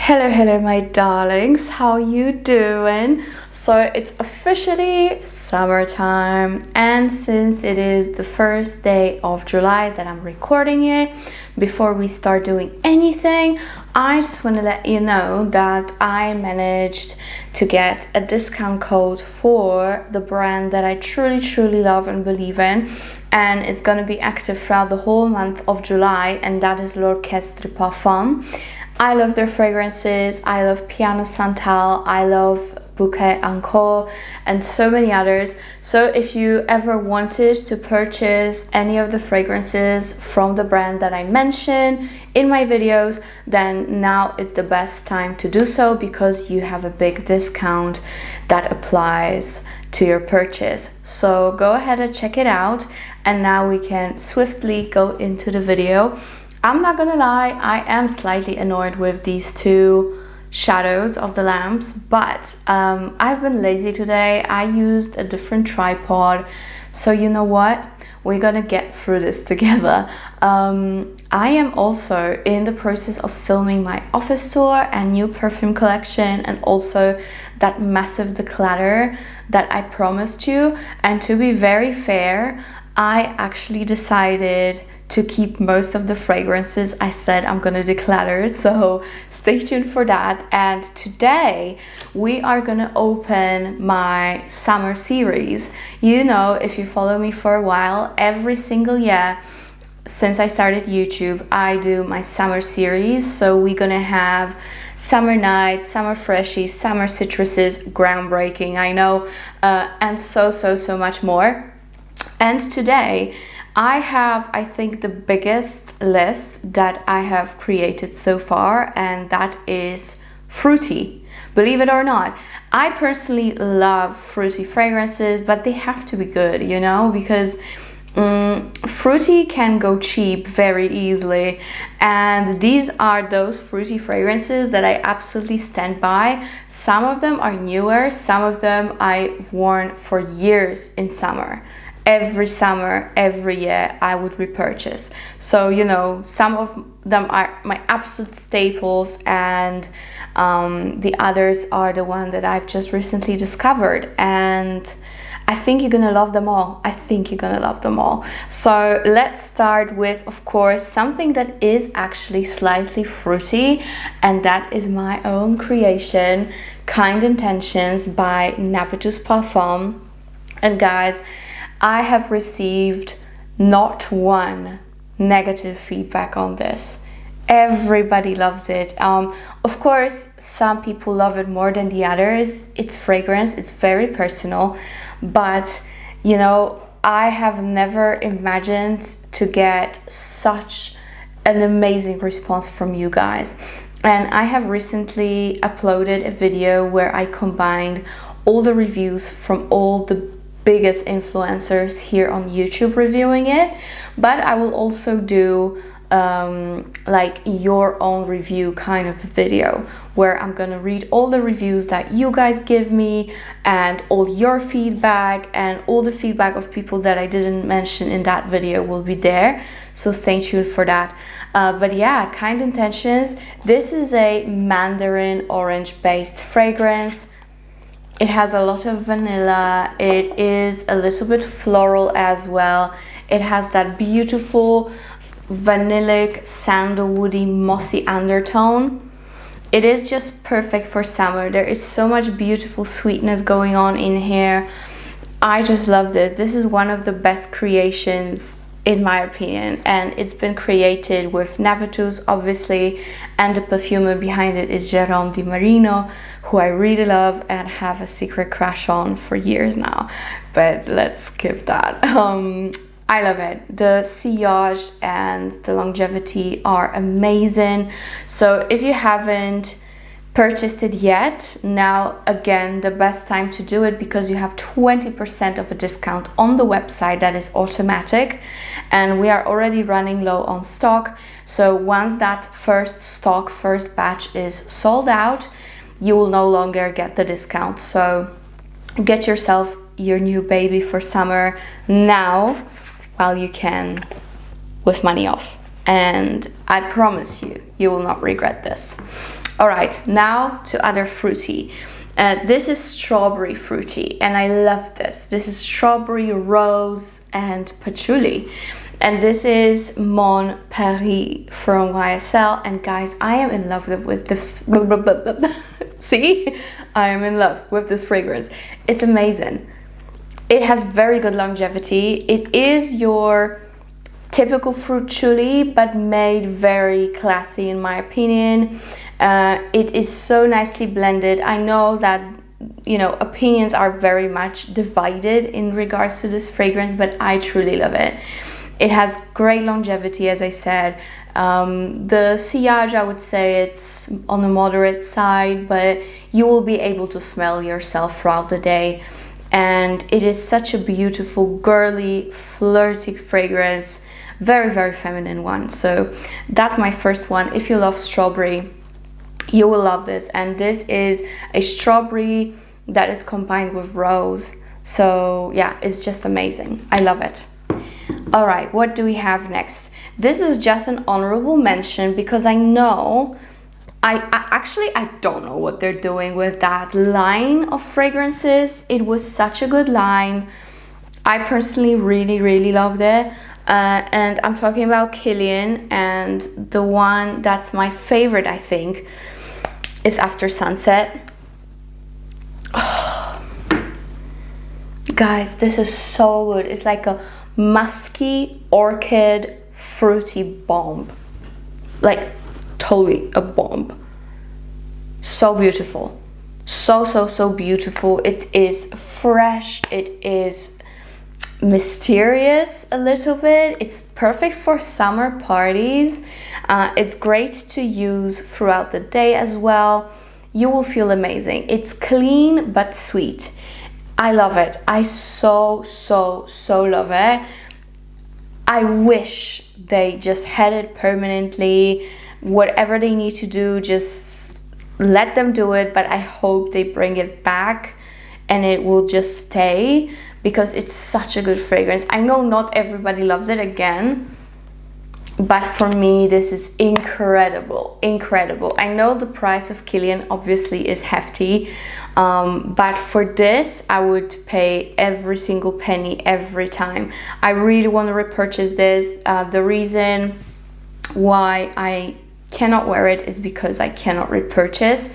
Hello my darlings, how you doing? So it's officially summertime, and since it is the first day of July that I'm recording it, before we start doing anything, I just want to let you know that I managed to get a discount code for the brand that I truly love and believe in, and it's going to be active throughout the whole month of July, and that is L'Orchestre Parfum. I love their fragrances, I love Piano Santal, I love Bouquet Encore, and so many others. So if you ever wanted to purchase any of the fragrances from the brand that I mentioned in my videos, then now is the best time to do so, because you have a big discount that applies to your purchase. So go ahead and check it out, and now we can swiftly go into the video. I'm not gonna lie, I am slightly annoyed with these two shadows of the lamps, but I've been lazy today. I used a different tripod, so you know what? We're gonna get through this together. I am also in the process of filming my office tour and new perfume collection, and also that massive declutter that I promised you. And to be very fair, I actually decided to keep most of the fragrances I said I'm gonna declutter, so stay tuned for that. And today we are gonna open my summer series. You know, if you follow me for a while, every single year since I started YouTube, I do my summer series. So we're gonna have summer nights, summer freshies, summer citruses, groundbreaking, I know, and so much more. And today I have, I think, the biggest list that I have created so far, and that is fruity. Believe it or not, I personally love fruity fragrances, but they have to be good, you know, because fruity can go cheap very easily, and these are those fruity fragrances that I absolutely stand by. Some of them are newer, some of them I've worn for years in summer. Every summer, every year, I would repurchase. So, you know, some of them are my absolute staples, and the others are the one that I've just recently discovered. And I think you're gonna love them all. I think you're gonna love them all. So let's start with, of course, something that is actually slightly fruity, and that is my own creation, Kind Intentions by Navtius Parfum. And guys, I have received not one negative feedback on this. Everybody loves it. Of course, some people love it more than the others. It's fragrance, it's very personal, but you know, I have never imagined to get such an amazing response from you guys. And I have recently uploaded a video where I combined all the reviews from all the biggest influencers here on YouTube reviewing it, but I will also do like your own review kind of video, where I'm gonna read all the reviews that you guys give me, and all your feedback, and all the feedback of people that I didn't mention in that video will be there, so stay tuned for that. But yeah, Kind Intentions, this is a mandarin orange based fragrance. It has a lot of vanilla, it is a little bit floral as well. It has that beautiful vanillic, sandalwoody, mossy undertone. It is just perfect for summer. There is so much beautiful sweetness going on in here. I just love this. This is one of the best creations in my opinion, and it's been created with Navtius obviously, and the perfumer behind it is Jerome Di Marino, who I really love and have a secret crush on for years now, but let's skip that. I love it. The sillage and the longevity are amazing. So if you haven't purchased it yet, now again the best time to do it, because you have 20% of a discount on the website that is automatic, and we are already running low on stock. So once that first batch is sold out, you will no longer get the discount. So get yourself your new baby for summer now while you can, with money off, and I promise you, you will not regret this. All right, now to other fruity. This is strawberry fruity, and I love this. This is strawberry, rose, and patchouli. And this is Mon Peri from YSL. And guys, I am in love with this. See? I am in love with this fragrance. It's amazing. It has very good longevity. It is your typical fruit chuli, but made very classy in my opinion. It is so nicely blended. I know that, you know, opinions are very much divided in regards to this fragrance, but I truly love it. It has great longevity, as I said. The sillage, I would say it's on the moderate side, but you will be able to smell yourself throughout the day. And it is such a beautiful, girly, flirty fragrance. Very, very feminine one. So that's my first one. If you love strawberry, you will love this. And this is a strawberry that is combined with rose. So yeah, it's just amazing. I love it. All right, what do we have next? This is just an honorable mention because I know, I don't know what they're doing with that line of fragrances. It was such a good line. I personally really, really loved it. And I'm talking about Kilian, and the one that's my favorite, I think, is After Sunset. Oh. Guys, this is so good. It's like a musky, orchid, fruity bomb. Like, totally a bomb. So beautiful. So beautiful. It is fresh. It is mysterious a little bit. It's perfect for summer parties. It's great to use throughout the day as well. You will feel amazing. It's clean but sweet. I love it. I so love it. I wish they just had it permanently. Whatever they need to do, just let them do it, but I hope they bring it back and it will just stay, because it's such a good fragrance. I know not everybody loves it again, but for me this is incredible. I know the price of Kilian obviously is hefty, but for this I would pay every single penny every time. I really want to repurchase this. The reason why I cannot wear it is because I cannot repurchase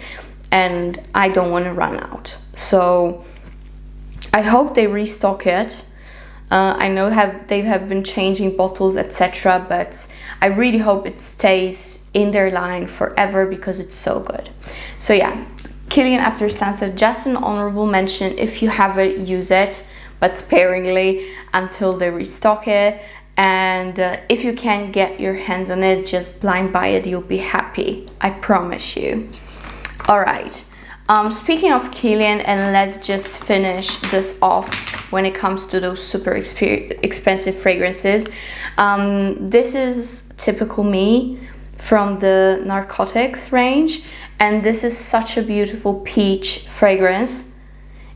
and I don't want to run out. So I hope they restock it. I know they have been changing bottles, etc., but I really hope it stays in their line forever because it's so good. So yeah, Kilian After Sunset, just an honorable mention. If you have it, use it, but sparingly until they restock it. And if you can get your hands on it, just blind buy it, you'll be happy, I promise you. All right, speaking of Kilian, and let's just finish this off when it comes to those super expensive fragrances. This is Typical Me from the Narcotics range, and this is such a beautiful peach fragrance.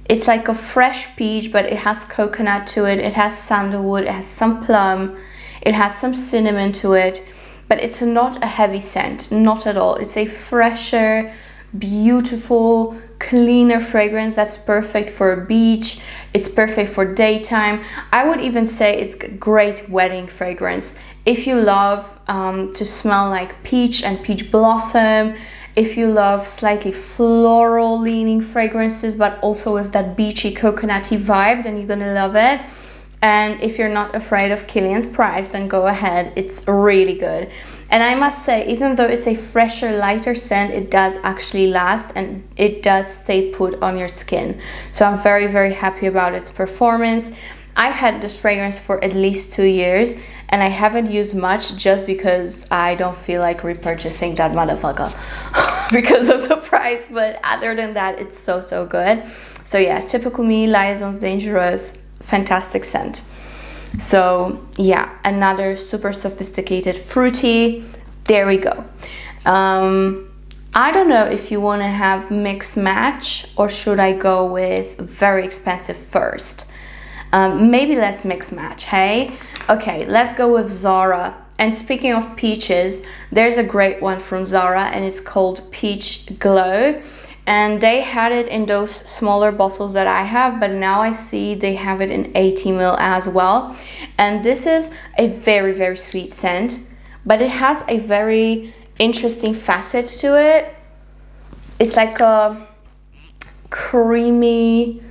It's like a fresh peach, but it has coconut to it, it has sandalwood, it has some plum, it has some cinnamon to it, but it's not a heavy scent, not at all. It's a fresher, beautiful, cleaner fragrance that's perfect for a beach. It's perfect for daytime. I would even say it's a great wedding fragrance. If you love to smell like peach and peach blossom, if you love slightly floral leaning fragrances, but also with that beachy coconutty vibe, then you're gonna love it. And if you're not afraid of Kilian's price, then go ahead. It's really good. And I must say, even though it's a fresher, lighter scent, it does actually last and it does stay put on your skin. So I'm very happy about its performance. I've had this fragrance for at least 2 years and I haven't used much just because I don't feel like repurchasing that motherfucker because of the price. But other than that, it's so good. So yeah, Typical Me, Liaisons, Dangereuse, fantastic scent. So yeah, another super sophisticated fruity. There we go. I don't know if you want to have mix match or should I go with very expensive first. Maybe let's mix match, hey? Okay, let's go with Zara and speaking of peaches, there's a great one from Zara and it's called Peach Glow. And they had it in those smaller bottles that I have, but now I see they have it in 80 ml as well. And this is a very, very sweet scent, but it has a very interesting facet to it. It's like a creamy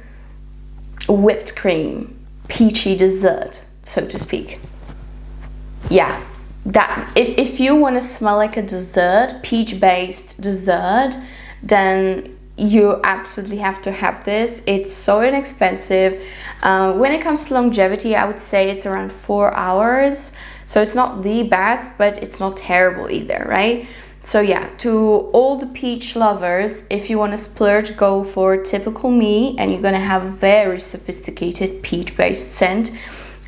whipped cream, peachy dessert, so to speak. Yeah, that if you want to smell like a dessert, peach-based dessert, then you absolutely have to have this. It's so inexpensive. When it comes to longevity, I would say it's around 4 hours. So it's not the best, but it's not terrible either, right? So yeah, to all the peach lovers, if you want to splurge, go for Typical Me, and you're gonna have very sophisticated peach-based scent.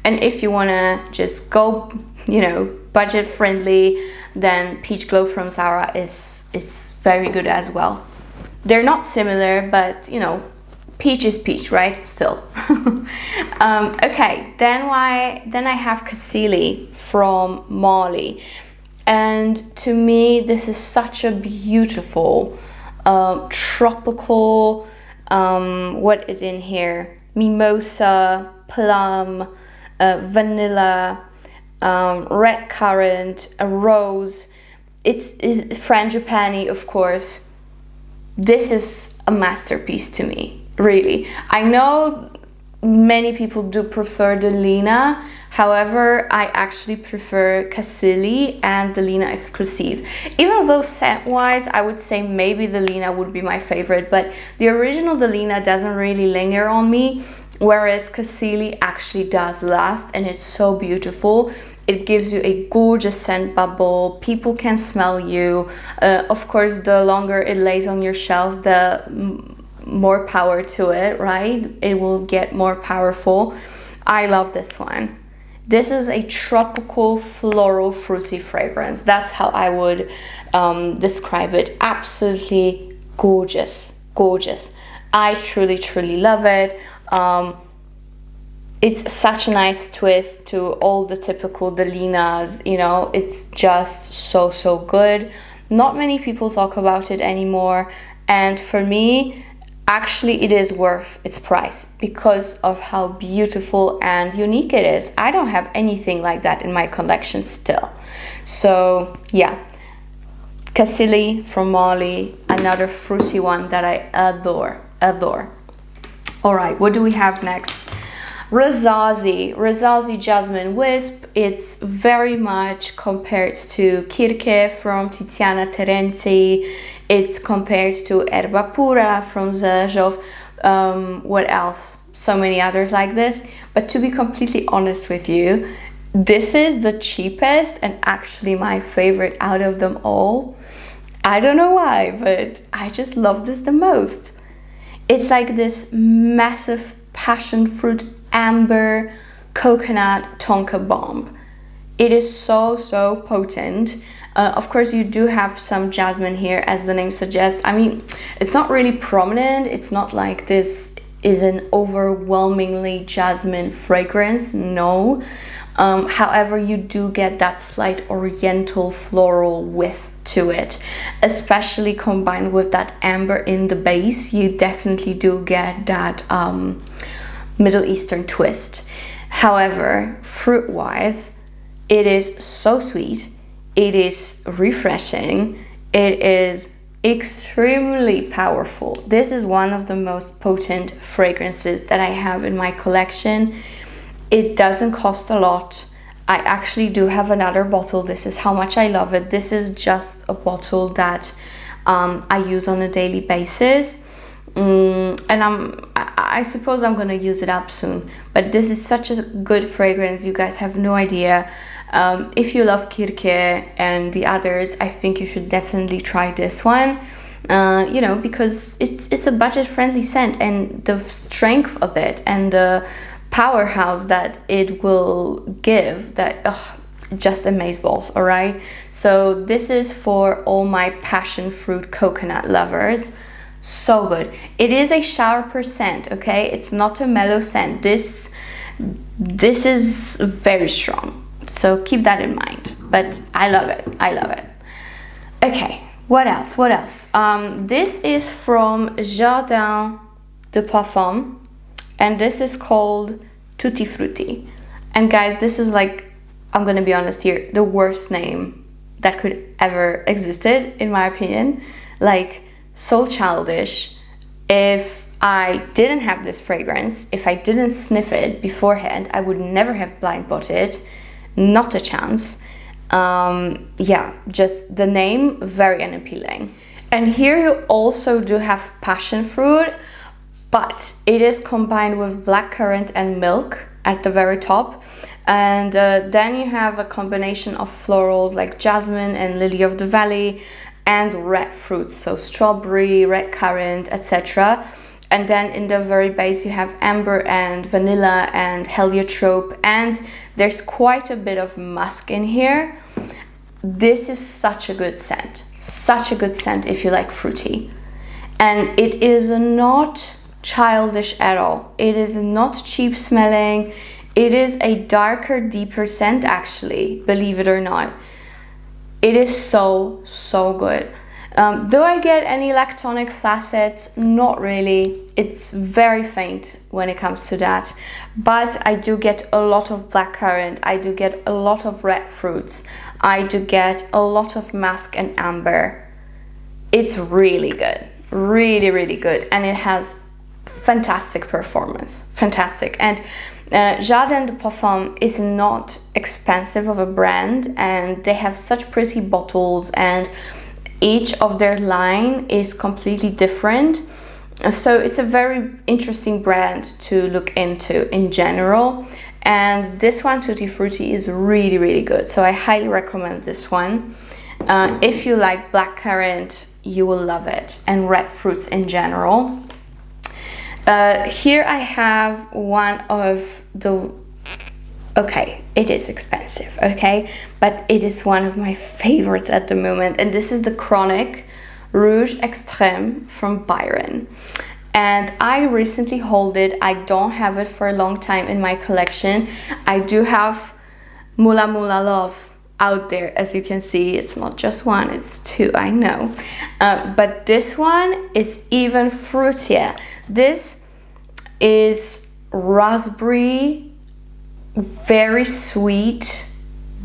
And if you want to just go, you know, budget friendly, then Peach Glow from Zara is very good as well. They're not similar, but you know, peach is peach, right? Still. Okay, then I have Casilli from Mali, and to me this is such a beautiful tropical what is in here, mimosa, plum, vanilla, red currant, a rose. It's frangipani, of course. This is a masterpiece to me, really. I know many people do prefer the Lina, however, I actually prefer Casilli and the Lina Exclusive. Even though scent-wise, I would say maybe the Lina would be my favorite, but the original the Lina doesn't really linger on me, whereas Casilli actually does last, and it's so beautiful. It gives you a gorgeous scent bubble. People can smell you. Of course, the longer it lays on your shelf, the more power to it, right? It will get more powerful. I love this one. This is a tropical floral fruity fragrance. That's how I would describe it. Absolutely gorgeous, gorgeous. I truly, truly love it. It's such a nice twist to all the typical Delinas, you know, it's just so, so good. Not many people talk about it anymore, and for me, actually it is worth its price because of how beautiful and unique it is. I don't have anything like that in my collection still. So yeah, Casilli from Mali, another fruity one that I adore. All right, what do we have next? Rasasi Jasmine Wisp. It's very much compared to Kirke from Tiziana Terenzi. It's compared to Erba Pura from Zajov. What else? So many others like this. But to be completely honest with you, this is the cheapest and actually my favorite out of them all. I don't know why, but I just love this the most. It's like this massive passion fruit amber coconut tonka bomb. It is so, so potent. Of course, you do have some jasmine here, as the name suggests. I mean, it's not really prominent. It's not like this is an overwhelmingly jasmine fragrance. No. However, you do get that slight oriental floral width to it, especially combined with that amber in the base. You definitely do get that Middle Eastern twist. However, fruit wise, it is so sweet, it is refreshing, it is extremely powerful. This is one of the most potent fragrances that I have in my collection. It doesn't cost a lot. I actually do have another bottle. This is how much I love it. This is just a bottle that I use on a daily basis. And I suppose I'm gonna use it up soon, but this is such a good fragrance. You guys have no idea. If you love Kirke and the others, I think you should definitely try this one. You know, because it's a budget friendly scent, and the strength of it and the powerhouse that it will give, that just amazeballs. All right, so this is for all my passion fruit coconut lovers. So good. It is a shower percent, okay? It's not a mellow scent. This is very strong, so keep that in mind. but I love it. I love it. Okay, what else? What else? This is from Jardin de Parfum, and this is called Tutti Frutti. And guys, this is like, I'm gonna be honest here, the worst name that could ever existed, in my opinion. Like, so childish. If I didn't have this fragrance, if I didn't sniff it beforehand, I would never have blind bought it. Not a chance. Yeah, just the name, very unappealing. And here you also do have passion fruit, but it is combined with blackcurrant and milk at the very top. And then you have a combination of florals like jasmine and lily of the valley, and red fruits, so strawberry, red currant, etc. And then in the very base you have amber and vanilla and heliotrope, and there's quite a bit of musk in here. This is such a good scent. Such a good scent if you like fruity. And it is not childish at all. It is not cheap smelling. It is a darker, deeper scent actually, believe it or not. It is so, so good. Do I get any lactonic facets? Not really. It's very faint when it comes to that. But I do get a lot of blackcurrant. I do get a lot of red fruits. I do get a lot of musk and amber. It's really good. Really, really good. And it has fantastic performance. Fantastic. And Jardin de Parfum is not expensive of a brand, and they have such pretty bottles, and each of their line is completely different. So it's a very interesting brand to look into in general. And this one, Tutti Frutti, is really, really good. So I highly recommend this one. If you like blackcurrant, you will love it, and red fruits in general. Here I have one of the, okay, it is expensive, okay, but it is one of my favorites at the moment, and this is the Chronic Rouge Extreme from Byron. And I recently hold it. I don't have it for a long time in my collection. I do have Mula Mula Love out there, as you can see. It's not just one, it's two, I know. But this one is even fruitier. This is raspberry, very sweet,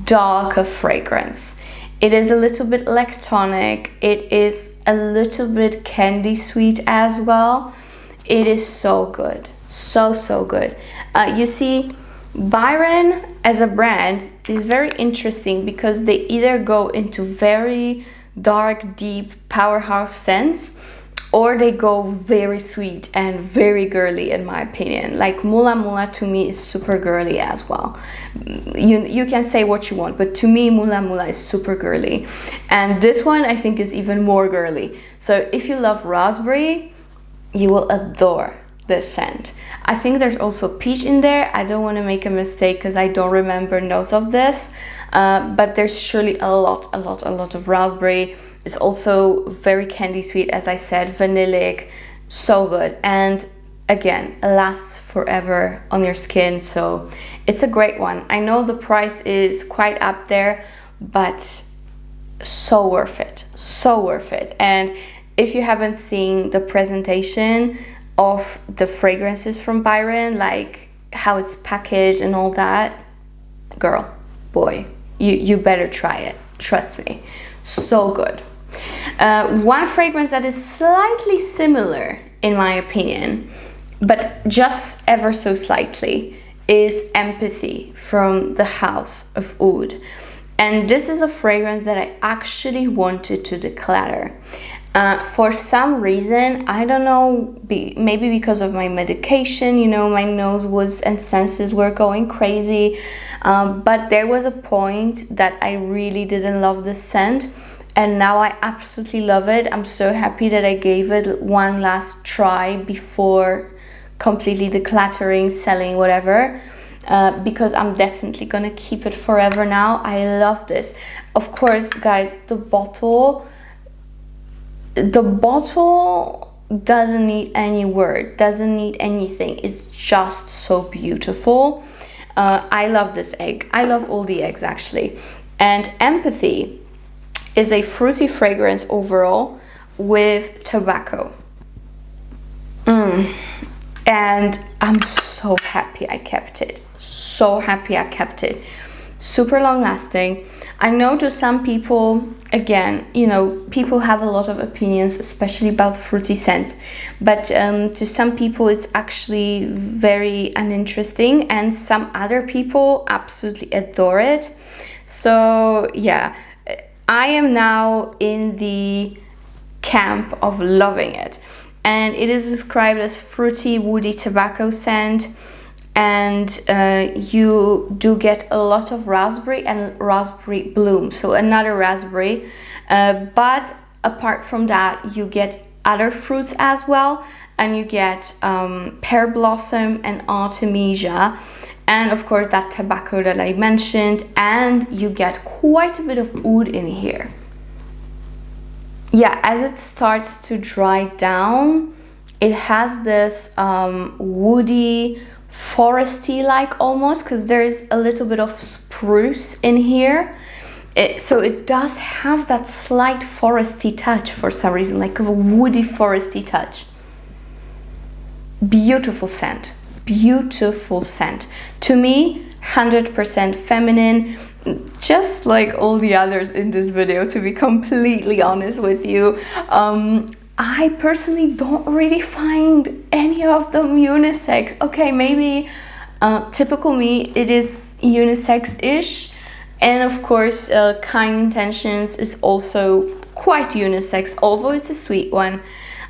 darker fragrance. It is a little bit lactonic. It is a little bit candy sweet as well. It is so good. So, so good. You see, Byron as a brand is very interesting because they either go into very dark, deep powerhouse scents, or they go very sweet and very girly, in my opinion. Like Mula Mula to me is super girly as well. You can say what you want, but to me Mula Mula is super girly. And this one I think is even more girly. So if you love raspberry, you will adore this scent. I think there's also peach in there. I don't want to make a mistake because I don't remember notes of this. But there's surely a lot of raspberry. It's also very candy sweet, as I said, vanillic, so good. And again, it lasts forever on your skin, so it's a great one. I know the price is quite up there, but so worth it, so worth it. And if you haven't seen the presentation of the fragrances from Byron, like how it's packaged and all that, girl, boy, you better try it, trust me, so good. One fragrance that is slightly similar in my opinion, but just ever so slightly, is Empathy from the House of Oud. And this is a fragrance that I actually wanted to declutter. For some reason, I don't know, maybe because of my medication, you know, my nose was and senses were going crazy. But there was a point that I really didn't love the scent. And now I absolutely love it. I'm so happy that I gave it one last try before completely decluttering, selling, whatever. Because I'm definitely gonna keep it forever now. I love this. Of course, guys, the bottle doesn't need any word, doesn't need anything. It's just so beautiful. I love this egg. I love all the eggs actually. And Empathy is a fruity fragrance overall with tobacco. And I'm so happy I kept it. So happy I kept it. Super long lasting. I know to some people, again, you know, people have a lot of opinions, especially about fruity scents. But to some people, it's actually very uninteresting. And some other people absolutely adore it. So yeah, I am now in the camp of loving it. And it is described as fruity, woody tobacco scent. And you do get a lot of raspberry and raspberry bloom, so another raspberry. But apart from that, you get other fruits as well. And you get pear blossom and artemisia. And of course that tobacco that I mentioned. And you get quite a bit of oud in here. Yeah, as it starts to dry down, it has this woody, foresty like almost, because there's a little bit of spruce in here. So it does have that slight foresty touch for some reason, like a woody foresty touch. Beautiful scent. Beautiful scent. To me, 100% feminine. Just like all the others in this video, to be completely honest with you. I personally don't really find any of them unisex. Okay, maybe typical me, it is unisex-ish. And of course, Kind Intentions is also quite unisex, although it's a sweet one.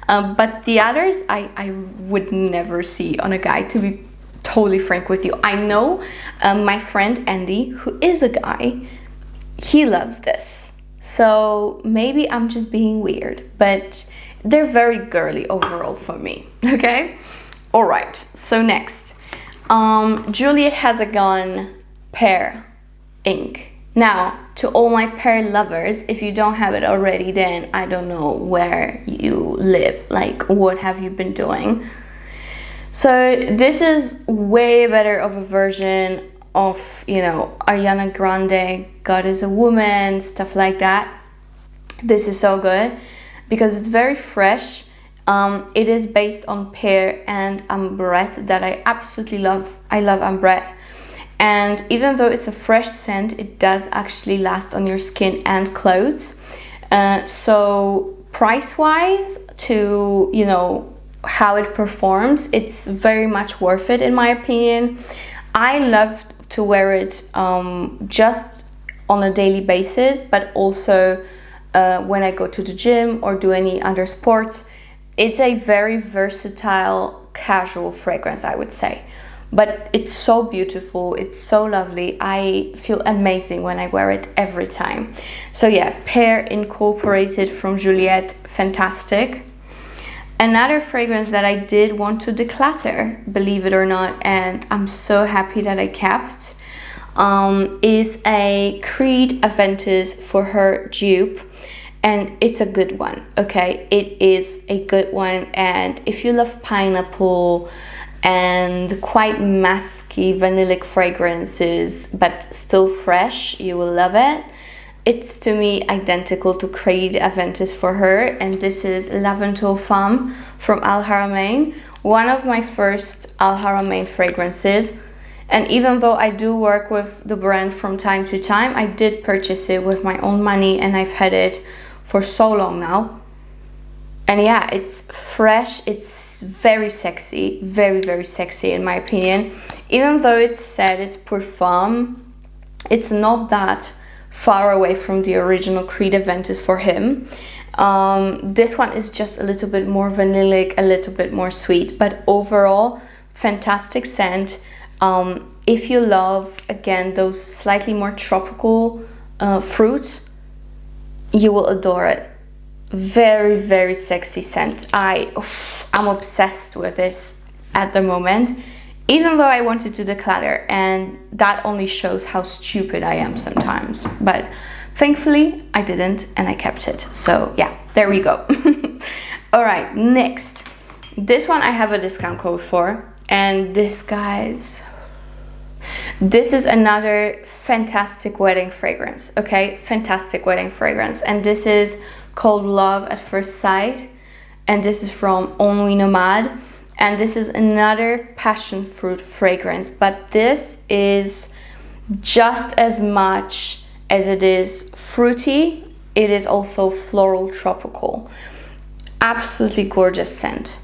But the others, I would never see on a guy, to be totally frank with you. I know my friend Andy, who is a guy, he loves this. So maybe I'm just being weird, but they're very girly overall for me, okay? All right, so next, Juliette Has A Gun Pear Inc. Now, to all my pear lovers, if you don't have it already, then I don't know where you live, like what have you been doing? So this is way better of a version of, you know, Ariana Grande, God Is a Woman, stuff like that. This is so good because it's very fresh. It is based on pear and ambrette that I absolutely love. I love ambrette. And even though it's a fresh scent, it does actually last on your skin and clothes. So price-wise, to, you know, how it performs, it's very much worth it in my opinion. I love to wear it just on a daily basis, but also when I go to the gym or do any other sports. It's a very versatile casual fragrance, I would say, but it's so beautiful, it's so lovely. I feel amazing when I wear it every time. So yeah, Pear incorporated from Juliette, fantastic. Another fragrance that I did want to declutter, believe it or not, and I'm so happy that I kept, is a Creed Aventus for her dupe. And it's a good one, okay? It is a good one. And if you love pineapple and quite musky vanillic fragrances, but still fresh, you will love it. It's to me identical to Creed Aventus for her, and this is Laventille Femme from Al Haramin, one of my first Al Haramin fragrances. And even though I do work with the brand from time to time, I did purchase it with my own money, and I've had it for so long now. And yeah, it's fresh, it's very sexy, very, very sexy in my opinion. Even though it's said it's Parfum, it's not that far away from the original Creed Aventus for him. This one is just a little bit more vanillic, a little bit more sweet, but overall fantastic scent. If you love, again, those slightly more tropical fruits, you will adore it. Very, very sexy scent. I'm obsessed with this at the moment, even though I wanted to declutter, and that only shows how stupid I am sometimes. But thankfully I didn't, and I kept it. So yeah, there we go. All right, next. This one I have a discount code for, and this, guys, This is another fantastic wedding fragrance, okay? Fantastic wedding fragrance. And this is called Love at First Sight. And this is from Only Nomade. And this is another passion fruit fragrance. But this is just as much as it is fruity, it is also floral tropical. Absolutely gorgeous scent.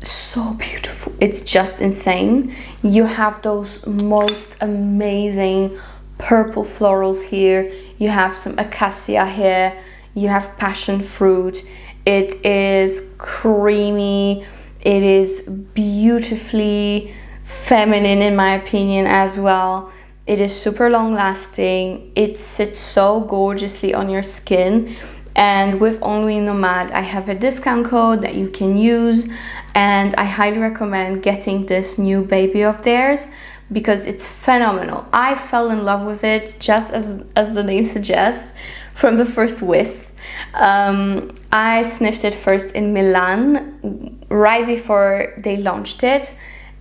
So beautiful. It's just insane. You have those most amazing purple florals here. You have some acacia here. You have passion fruit. It is creamy. It is beautifully feminine in my opinion as well. It is super long lasting. It sits so gorgeously on your skin. And with Only Nomade, I have a discount code that you can use, and I highly recommend getting this new baby of theirs because it's phenomenal. I fell in love with it, just as the name suggests, from the first whiff. I sniffed it first in Milan right before they launched it,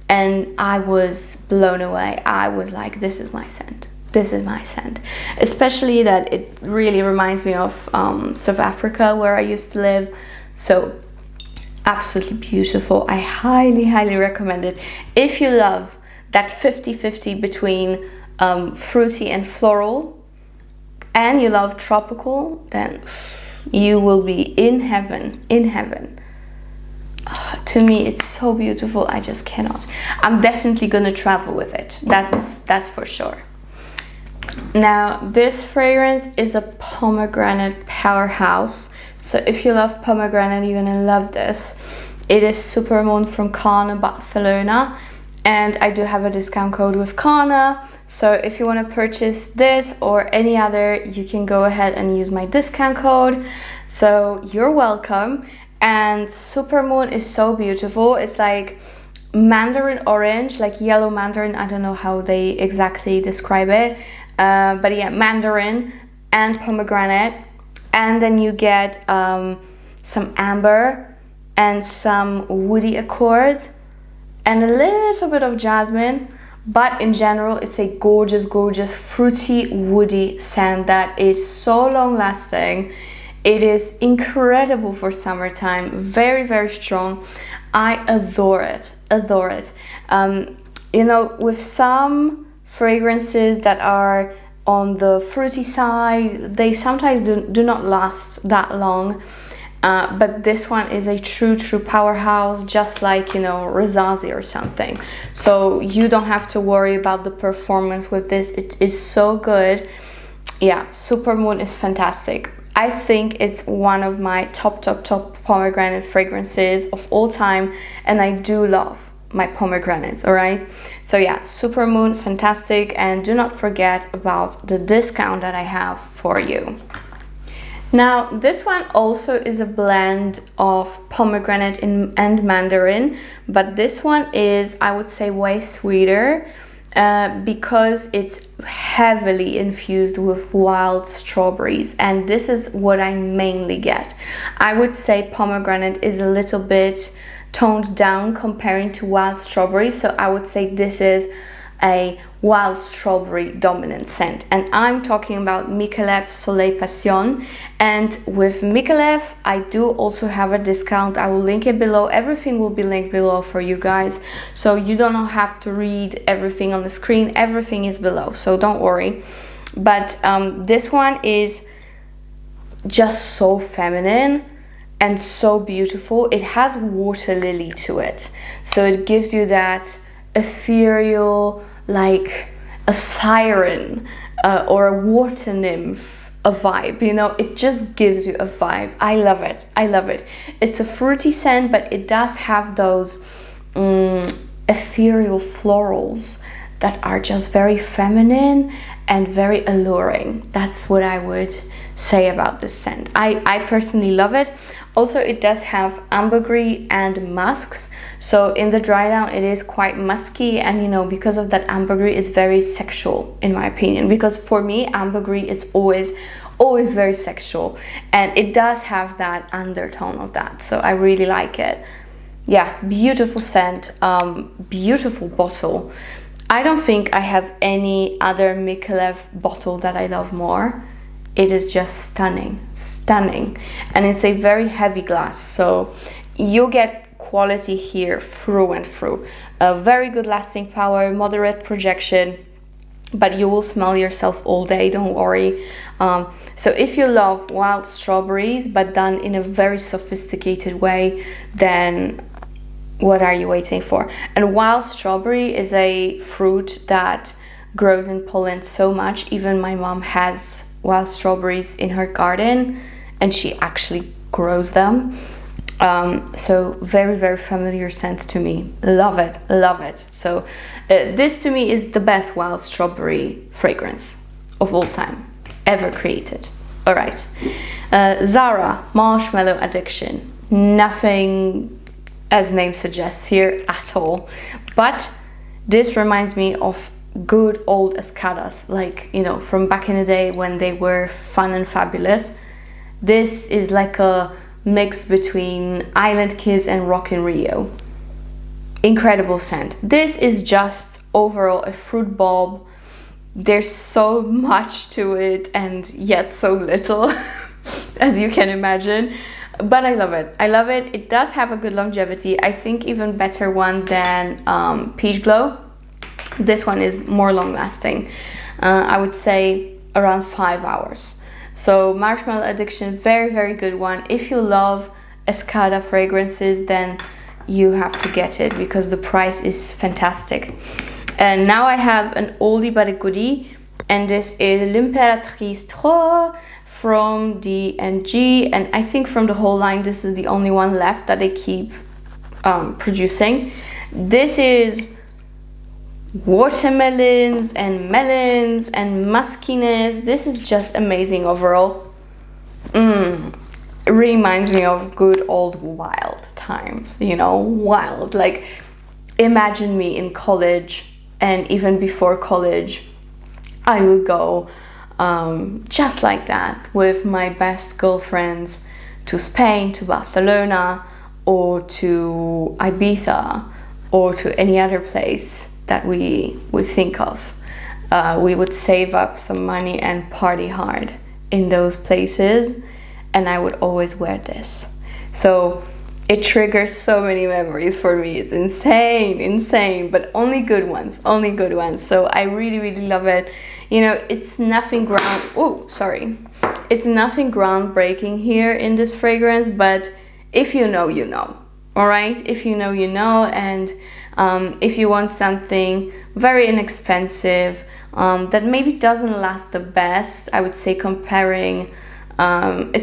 and I was blown away. I was like, this is my scent. This is my scent. Especially that it really reminds me of South Africa, where I used to live. So absolutely beautiful. I highly, highly recommend it. If you love that 50-50 between fruity and floral, and you love tropical, then you will be in heaven, in heaven. To me, it's so beautiful. I just cannot. I'm definitely gonna travel with it. That's for sure. Now, this fragrance is a pomegranate powerhouse. So if you love pomegranate, you're gonna love this. It is Supermoon from Kana, Barcelona. And I do have a discount code with Kana. So if you want to purchase this or any other, you can go ahead and use my discount code. So you're welcome. And Supermoon is so beautiful. It's like mandarin orange, like yellow mandarin. I don't know how they exactly describe it. But yeah, mandarin and pomegranate. And then you get some amber and some woody accords and a little bit of jasmine. But in general, it's a gorgeous, gorgeous, fruity, woody scent that is so long lasting. It is incredible for summertime, very, very strong. I adore it, adore it. You know, with some fragrances that are on the fruity side, they sometimes do not last that long. But this one is a true powerhouse, just like, you know, Rasasi or something. So you don't have to worry about the performance with this. It is so good. Yeah, Supermoon is fantastic. I think it's one of my top pomegranate fragrances of all time, and I do love my pomegranates, all right? So yeah, Supermoon, fantastic, and do not forget about the discount that I have for you. Now, this one also is a blend of pomegranate and mandarin, but this one is, I would say, way sweeter because it's heavily infused with wild strawberries, and this is what I mainly get. I would say pomegranate is a little bit toned down comparing to wild strawberries, so I would say this is a wild strawberry dominant scent, and I'm talking about Micallef Soleil Passion. And with Micallef, I do also have a discount. I will link it below. Everything will be linked below for you guys, so you don't have to read everything on the screen. Everything is below, so don't worry. But this one is just so feminine and so beautiful. It has water lily to it, so it gives you that ethereal, like a siren or a water nymph, a vibe, you know. It just gives you a vibe. I love it. I love it. It's a fruity scent, but it does have those ethereal florals that are just very feminine and very alluring. That's what I would say about this scent. I personally love it. Also, it does have ambergris and musks, so in the dry down it is quite musky, and you know, because of that ambergris, it's very sexual in my opinion, because for me ambergris is always very sexual, and it does have that undertone of that, so I really like it. Yeah, beautiful scent, beautiful bottle. I don't think I have any other Mikalev bottle that I love more. It is just stunning, stunning. And it's a very heavy glass, so you get quality here through and through. A very good lasting power, moderate projection, but you will smell yourself all day, don't worry. So if you love wild strawberries, but done in a very sophisticated way, then what are you waiting for? And wild strawberry is a fruit that grows in Poland so much. Even my mom has wild strawberries in her garden, and she actually grows them. So very, very familiar scent to me. Love it, love it. So this to me is the best wild strawberry fragrance of all time ever created. All right, Zara Marshmallow Addiction. Nothing as name suggests here at all, but this reminds me of good old escadas, like, you know, from back in the day when they were fun and fabulous. This is like a mix between Island Kids and Rock in Rio. Incredible scent. This is just overall a fruit bulb. There's so much to it and yet so little, as you can imagine. But I love it. I love it. It does have a good longevity. I think even better one than Peach Glow. This one is more long lasting. I would say around 5 hours. So Marshmallow Addiction, very, very good one. If you love Escada fragrances, then you have to get it because the price is fantastic. And now I have an oldie but a goodie, and this is L'Impératrice Trop from DNG, and I think from the whole line this is the only one left that they keep producing. This is watermelons and melons and muskiness. This is just amazing overall. It reminds me of good old wild times, you know, wild. Like, imagine me in college, and even before college I would go just like that with my best girlfriends to Spain, to Barcelona, or to Ibiza, or to any other place that we would think of. We would save up some money and party hard in those places, and I would always wear this. So it triggers so many memories for me. It's insane, but only good ones, only good ones. So I really, really love it. You know, it's nothing it's nothing groundbreaking here in this fragrance, but if you know, you know. All right, if you know, you know. And if you want something very inexpensive that maybe doesn't last the best, I would say it's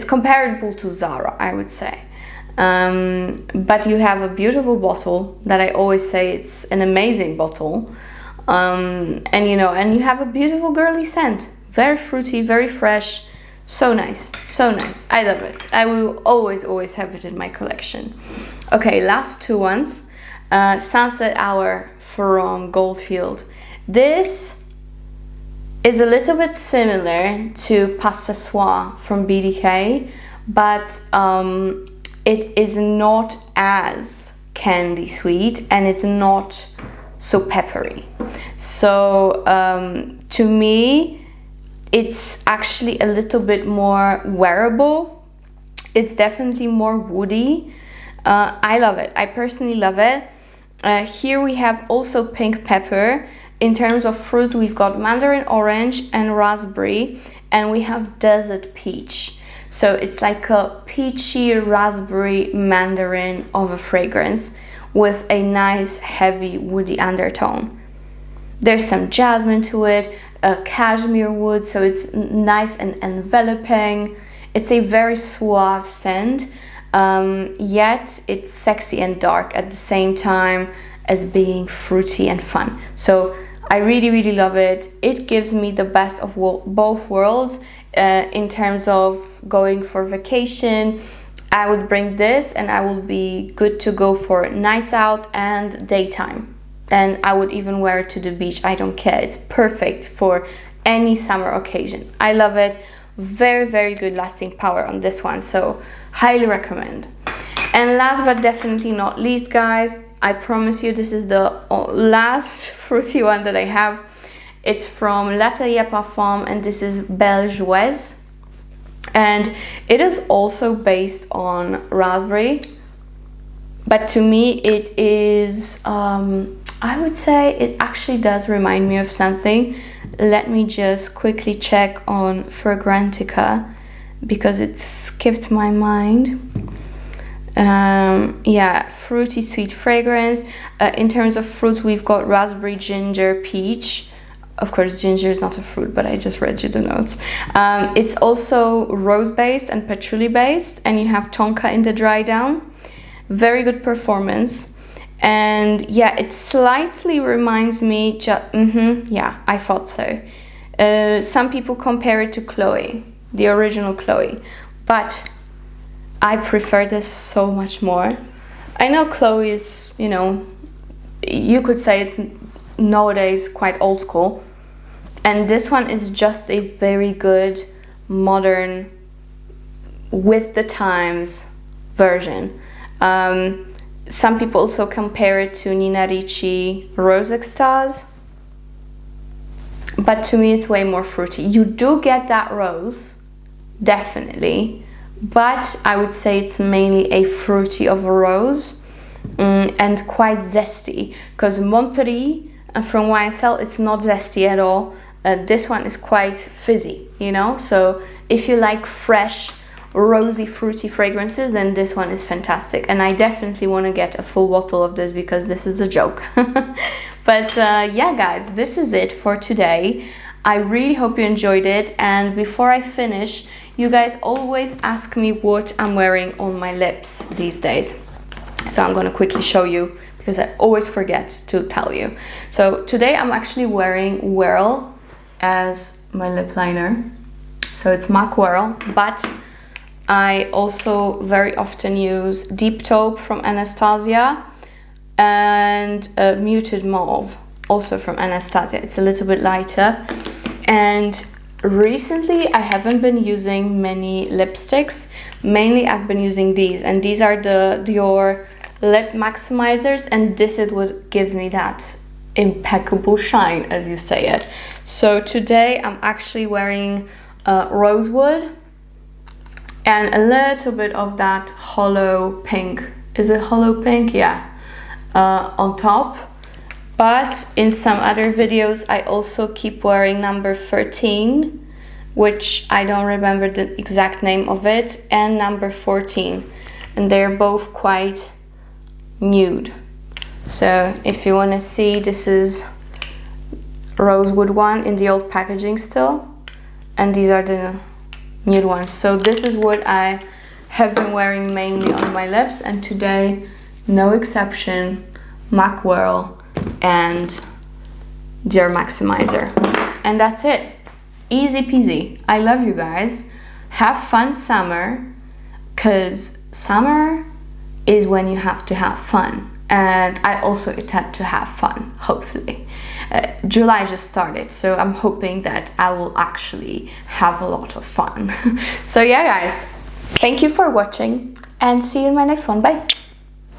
comparable to Zara, I would say. But you have a beautiful bottle that I always say it's an amazing bottle. And you know, and you have a beautiful girly scent, very fruity, very fresh, so nice, so nice. I love it. I will always have it in my collection. Okay, last two ones. Sunset Hour from Goldfield. This is a little bit similar to Pas Ce Soir from BDK, but it is not as candy sweet, and it's not so peppery. So to me, it's actually a little bit more wearable. It's definitely more woody. I love it. I personally love it. Here we have also pink pepper. In terms of fruits, we've got mandarin orange and raspberry, and we have desert peach. So it's like a peachy raspberry mandarin of a fragrance with a nice heavy woody undertone. There's some jasmine to it, a cashmere wood, so it's nice and enveloping. It's a very suave scent, yet it's sexy and dark at the same time as being fruity and fun. So I really, really love it. It gives me the best of both worlds. In terms of going for vacation, I would bring this and I will be good to go for nights out and daytime. And I would even wear it to the beach. I don't care. It's perfect for any summer occasion. I love it. Very, very good lasting power on this one. So highly recommend. And last but definitely not least, guys, I promise you this is the last fruity one that I have. It's from L'Atelier Parfum, and this is Belgeoise. And it is also based on raspberry. But to me it is, I would say it actually does remind me of something. Let me just quickly check on Fragrantica because it skipped my mind. Yeah, fruity sweet fragrance. In terms of fruits, we've got raspberry, ginger, peach. Of course, ginger is not a fruit, but I just read you the notes. It's also rose based and patchouli based, and you have tonka in the dry down. Very good performance. And yeah, it slightly reminds me, yeah, I thought so. Some people compare it to Chloe, the original Chloe, but I prefer this so much more. I know Chloe is, you know, you could say it's nowadays quite old school, and this one is just a very good modern, with the times version. Some people also compare it to Nina Ricci Rose Extase, but to me it's way more fruity. You do get that rose, definitely, but I would say it's mainly a fruity of a rose, and quite zesty, because Mon Peri from YSL, it's not zesty at all. This one is quite fizzy, you know, so if you like fresh rosy fruity fragrances, then this one is fantastic, and I definitely want to get a full bottle of this because this is a joke. But yeah guys, this is it for today. I really hope you enjoyed it, and before I finish, you guys always ask me what I'm wearing on my lips these days, so I'm going to quickly show you because I always forget to tell you. So today I'm actually wearing Whirl as my lip liner, so it's MAC Whirl, but I also very often use Deep Taupe from Anastasia and Muted Mauve, also from Anastasia. It's a little bit lighter. And recently I haven't been using many lipsticks. Mainly I've been using these, and these are the Dior lip maximizers, and this is what gives me that impeccable shine, as you say it. So today I'm actually wearing Rosewood and a little bit of that hollow pink. Is it hollow pink? Yeah, on top. But in some other videos I also keep wearing number 13, which I don't remember the exact name of it, and number 14, and they're both quite nude. So if you want to see, this is Rosewood one in the old packaging still, and these are the nude ones. So this is what I have been wearing mainly on my lips, and today no exception, MAC Whirl and Dior Maximizer, and that's it. Easy peasy. I love you guys. Have fun summer, because summer is when you have to have fun, and I also intend to have fun, hopefully. July just started, so I'm hoping that I will actually have a lot of fun. So yeah guys, thank you for watching, and see you in my next one. Bye.